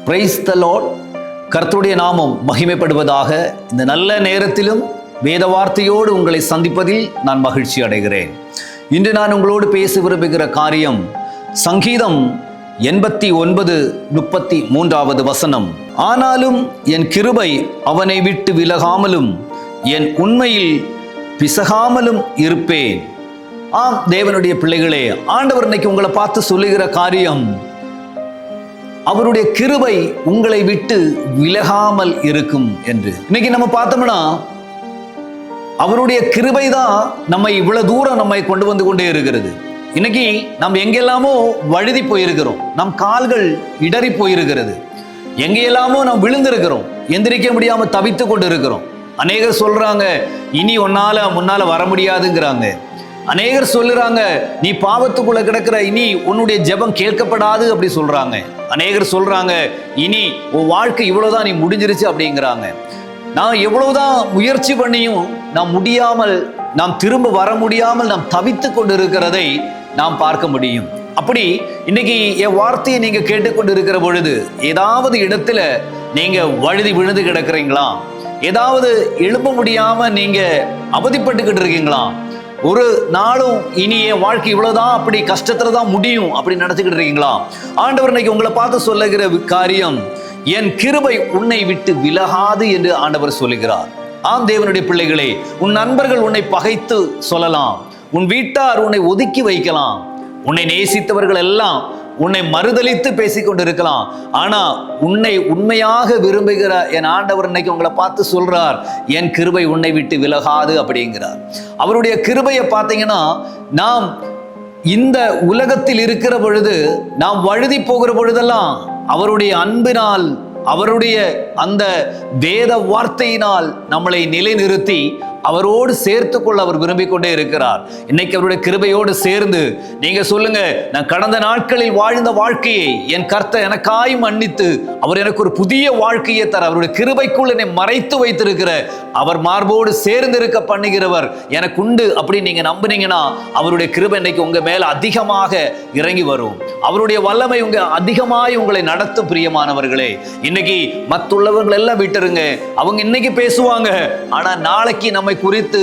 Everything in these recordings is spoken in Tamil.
Praise the Lord. கர்த்தருடைய நாமம் மகிமைப்படுவதாக. இந்த நல்ல நேரத்திலும் வேத வார்த்தையோடு உங்களை சந்திப்பதில் நான் மகிழ்ச்சி அடைகிறேன். இன்று நான் உங்களோடு பேச விரும்புகிற காரியம் சங்கீதம் 89:33 வசனம். ஆனாலும் என் கிருபை அவனை விட்டு விலகாமலும் என் உண்மையில் பிசகாமலும் இருப்பேன். ஆம் தேவனுடைய பிள்ளைகளே, ஆண்டவர் இன்னைக்கு உங்களை பார்த்து சொல்லுகிற காரியம், அவருடைய கிருபை உங்களை விட்டு விலகாமல் இருக்கும் என்று. இன்னைக்கு நம்ம பார்த்தோம்னா அவருடைய கிருபை தான் நம்மை இவ்வளவு தூரம் நம்மை கொண்டு வந்து கொண்டே இருக்கிறது. இன்னைக்கு நம்ம எங்கெல்லாமோ வழுதி போயிருக்கிறோம், நம் கால்கள் இடறி போயிருக்கிறது, எங்கெல்லாமோ நாம் விழுந்திருக்கிறோம், எந்திரிக்க முடியாம தவித்து கொண்டு இருக்கிறோம். அநேகர் சொல்றாங்க இனி முன்னால வர முடியாதுங்கிறாங்க. அநேகர் சொல்லுறாங்க நீ பாவத்துக்குள்ள கிடக்கிற, இனி உன்னுடைய ஜெபம் கேட்கப்படாது அப்படி சொல்றாங்க. அநேகர் சொல்றாங்க இனி உன் வாழ்க்கை இவ்வளவுதான், நீ முடிஞ்சிருச்சு அப்படிங்கிறாங்க. நான் எவ்வளவுதான் முயற்சி பண்ணியும் நாம் முடியாமல், நாம் திரும்ப வர முடியாமல் நாம் தவித்து கொண்டு இருக்கிறதை நாம் பார்க்க முடியும். அப்படி இன்னைக்கு என் வார்த்தையை நீங்க கேட்டுக்கொண்டு இருக்கிற பொழுது ஏதாவது இடத்துல நீங்க வழுதி விழுந்து கிடக்குறீங்களா? ஏதாவது எழுப்ப முடியாம நீங்க அவதிப்பட்டுக்கிட்டு இருக்கீங்களா? ஒரு நாளும் இனி என் வாழ்க்கை இவ்வளவுதான், அப்படி கஷ்டத்துல தான் முடியும் அப்படி நினைச்சுக்கிட்டு இருக்கீங்களா? ஆண்டவர் இன்னைக்கு உங்களை பார்த்து சொல்லுகிற காரியம், என் கிருபை உன்னை விட்டு விலகாது என்று ஆண்டவர் சொல்லுகிறார். ஆம் தேவனுடைய பிள்ளைகளே, உன் நண்பர்கள் உன்னை பகைத்து சொல்லலாம், உன் வீட்டார் உன்னை ஒதுக்கி வைக்கலாம், உன்னை நேசித்தவர்கள் எல்லாம் உன்னை மறுதலித்து பேசிக்கொண்டிருக்கலாம். ஆனா உன்னை உண்மையாக விரும்புகிற என் ஆண்டவர் இன்னைக்கு உங்களை பார்த்து சொல்றார், என் கிருபை உன்னை விட்டு விலகாது அப்படிங்கிறார். அவருடைய கிருபையை பார்த்தீங்கன்னா, நாம் இந்த உலகத்தில் இருக்கிற பொழுது, நாம் வழுதி போகிற பொழுதெல்லாம் அவருடைய அன்பினால், அவருடைய அந்த வேத வார்த்தையினால் நம்மளை நிலைநிறுத்தி அவரோடு சேர்த்து கொள்ள அவர் விரும்பிக் கொண்டே இருக்கிறார். இன்னைக்கு அவருடைய கிருபையோடு சேர்ந்து நீங்க சொல்லுங்க, நான் கடந்த நாட்களில் வாழ்ந்த வாழ்க்கையை என் கர்த்தர் எனக்காய் மன்னித்து அவர் எனக்கு ஒரு புதிய வாழ்க்கையை தர, அவருடைய கிருபைக்குள் என்னை மறைத்து வைத்திருக்கிற, அவர் மார்போடு சேர்ந்து இருக்க பண்ணுகிறவர் எனக்கு உண்டு அப்படின்னு நீங்க நம்புனீங்கன்னா, அவருடைய கிருபை இன்னைக்கு உங்க மேல அதிகமாக இறங்கி வரும். அவருடைய வல்லமை அதிகமாய் உங்களை நடத்தும். பிரியமானவர்களே, இன்னைக்கு மற்றுள்ளவர்கள் எல்லாம் விட்டுருங்க. அவங்க இன்னைக்கு பேசுவாங்க, ஆனா நாளைக்கு நம்மை குறித்து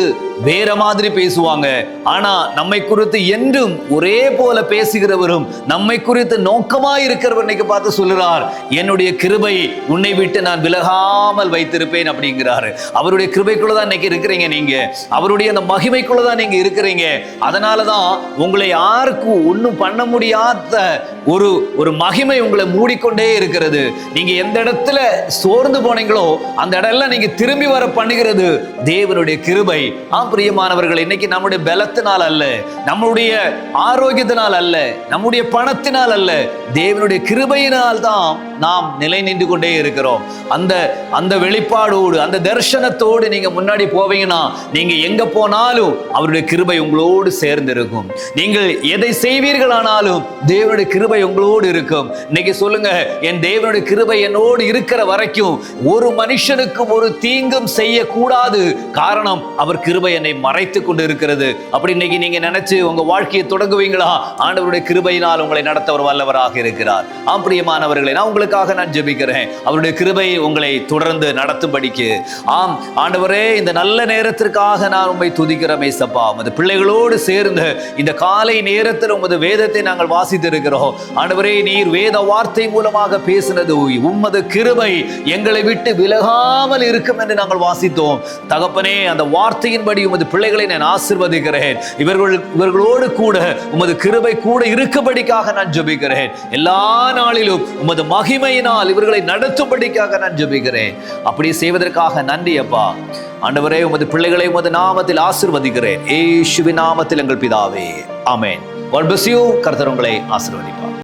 வேற மாதிரி பேசுவாங்க. ஆனா நம்மை குறித்து என்றும் ஒரே போல பேசுகிறவரும், நம்மை குறித்து நோக்கமாய் இருக்கிறவர் இன்னைக்கு பார்த்து சொல்லுறார், என்னுடைய கிருபை உன்னை விட்டு நான் விலகாமல் வைத்திருப்பேன் அப்படிங்கிறாரு. அவருடைய கிருபைக்குள்ளதான் இன்னைக்கு இருக்கிறீங்க நீங்க, அவருடைய அந்த மகிமைக்குள்ளதான் நீங்க இருக்கிறீங்க. அதனாலதான் உங்களை யாருக்கும் ஒன்றும் பண்ண முடியாத ஒரு மகிமை உங்களை மூடிக்கொண்டே இருக்கிறது. நீங்க எந்த இடத்துல சோர்ந்து போனீங்களோ அந்த இடம்லாம் நீங்க திரும்பி வர பண்ணுகிறது தேவனுடைய கிருபை. பிரியமானவர்கள், இன்னைக்கு நம்முடைய பலத்தினால் அல்ல, நம்முடைய ஆரோக்கியத்தினால் அல்ல, நம்முடைய பணத்தினால் அல்ல, தேவனுடைய கிருபையினால் தான் நாம் நிலை நின்று கொண்டே இருக்கிறோம். அந்த வெளிப்பாடோடு, அந்த தரிசனத்தோடு நீங்க முன்னாடி போவீங்கன்னா, நீங்க எங்க போனாலும் அவருடைய கிருபை உங்களோடு சேர்ந்து இருக்கும். நீங்கள் எதை செய்வீர்களானாலும் தேவனுடைய கிருபை உங்களோடு இருக்கும். இன்னைக்கு சொல்லுங்க, என் தேவனுடைய கிருபை என்னோடு இருக்கிற வரைக்கும் ஒரு மனுஷனுக்கும் ஒரு தீங்கும் செய்யக்கூடாது. காரணம், அவர் கிருபை என்னை மறைத்து கொண்டு இருக்கிறது. அப்படி இன்னைக்கு நீங்க நினைச்சு உங்க வாழ்க்கையை தொடங்குவீங்களா? ஆண்டவருடைய கிருபையினால் உங்களை நடத்த ஒரு வல்லவராக இருக்கிறார். பிரியமானவர்களே, நான் உங்களுக்காக நான் ஜெபிக்கிறேன், அவருடைய கிருபை உங்களை தொடர்ந்து நடத்தும்படிக்கு. ஆண்டவரே, இந்த நல்ல நேரத்திற்காக நான் உம்மை துதிக்கிறேன் ஏசப்பா. உமது பிள்ளைகளோடு சேர்ந்து இந்த காலை நேரத்தில் உமது வேதத்தை நாங்கள் வாசித்திருக்கிறோம். ஆண்டவரே, நீர் வேத வார்த்தை மூலமாக பேசினது, உமது கிருபை எங்களை விட்டு விலகாமல் இருக்கும் என்று நாங்கள் வாசித்தோம். தகப்பனே, அந்த வார்த்தையின்படி உமது பிள்ளைகளை நான் ஆசீர்வதிக்கிறேன். இவர்களோடு கூட உமது கிருபை கூட இருக்கும்படிக்காக நான் ஜெபிக்கிறேன். எல்லா நாளிலும் உமது மகிமையினால் இவர்களை நடத்தும்படிக்காக நான் ஜெபிக்கிறேன். அப்படி செய்வதற்காக நன்றி அப்பா. ஆண்டவரே, உமது பிள்ளைகளை உமது நாமத்தில் ஆசீர்வதிக்கிறேன். இயேசுவின் நாமத்தில் எங்கள் பிதாவே, ஆமென். God bless you. கர்த்தர் உங்களை ஆசீர்வதிப்பார்.